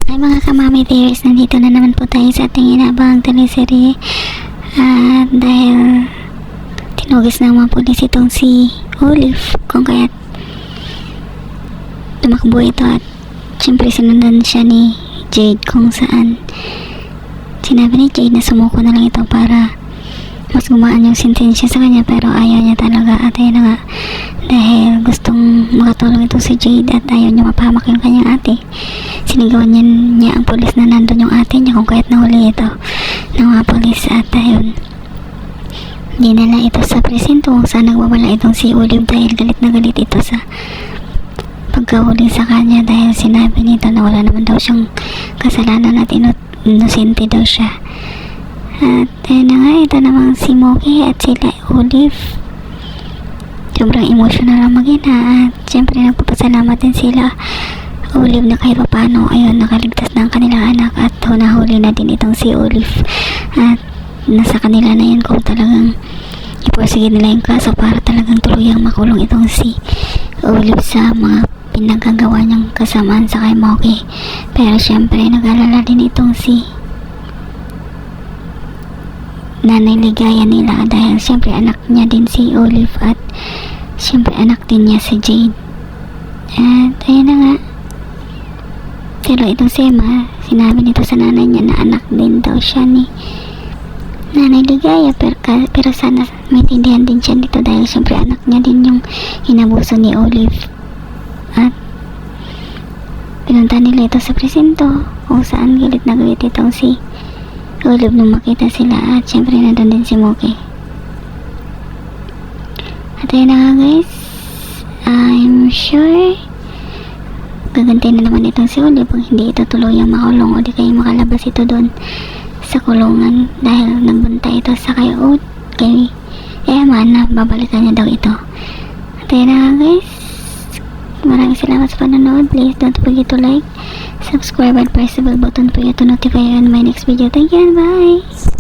Ay mga kamami dears, nandito na naman po tayo sa ating inaabang teleserye. At dahil tinugis ng mga pulis itong si Olive, kung kaya't tumakbo ito at syempre sinundan siya ni Jade, kung saan sinabi ni Jade na sumuko na lang ito para mas gumaan yung sentensya sa kanya, pero ayaw niya talaga. At ayun na nga, dahil gustong makatulong ito si Jade at ayaw niya mapahamak yung kanyang ate, sinigawan niya ang pulis na nandun yung ate niya, kung kaya't nahuli ito ng mga pulis. At ayun, dinala ito sa presinto kung saan nagwawala itong si Olive dahil galit na galit ito sa pagkahuli sa kanya, dahil sinabi nito na wala naman daw siyang kasalanan at inosente daw siya. At ayun na nga, ito namang si Moki at sila Olive, sobrang emotional ang mag-ina. At syempre nagpapasalamat din sila Olive na kahit paano ayun, nakaligtas na ang kanilang anak at nahuli na din itong si Olive. At nasa kanila na yun kung talagang ipursige nila yung kaso para talagang tuluyang makulong itong si Olive sa mga pinagagawa niyang kasamaan sa kay Moki. Pero syempre nag-alala din itong si Nanay Ligaya nila, dahil syempre anak niya din si Olive at syempre anak din niya si Jade. At ayun na nga, pero itong si Emma, sinabi nito sa nanay niya na anak din daw siya ni Nanay Ligaya, pero sana maintindihan din siya nito dahil syempre anak niya din yung inabuso ni Olive. At pinunta nila ito sa presinto kung saan galit na galit itong si Olive nung makita sila, at syempre nandun din si Moki. At ayun na nga guys, I'm sure gaganti na naman itong si Olive kung hindi ito tuluyang makulong o di kayo makalabas ito doon sa kulungan, dahil nagbunta ito sa kay Emma na babalikan niya daw ito. At ayun na nga guys, maraming salamat sa panonood. Please don't forget to like, subscribe, and press the bell button for you to notify you on my next video. Thank you and bye!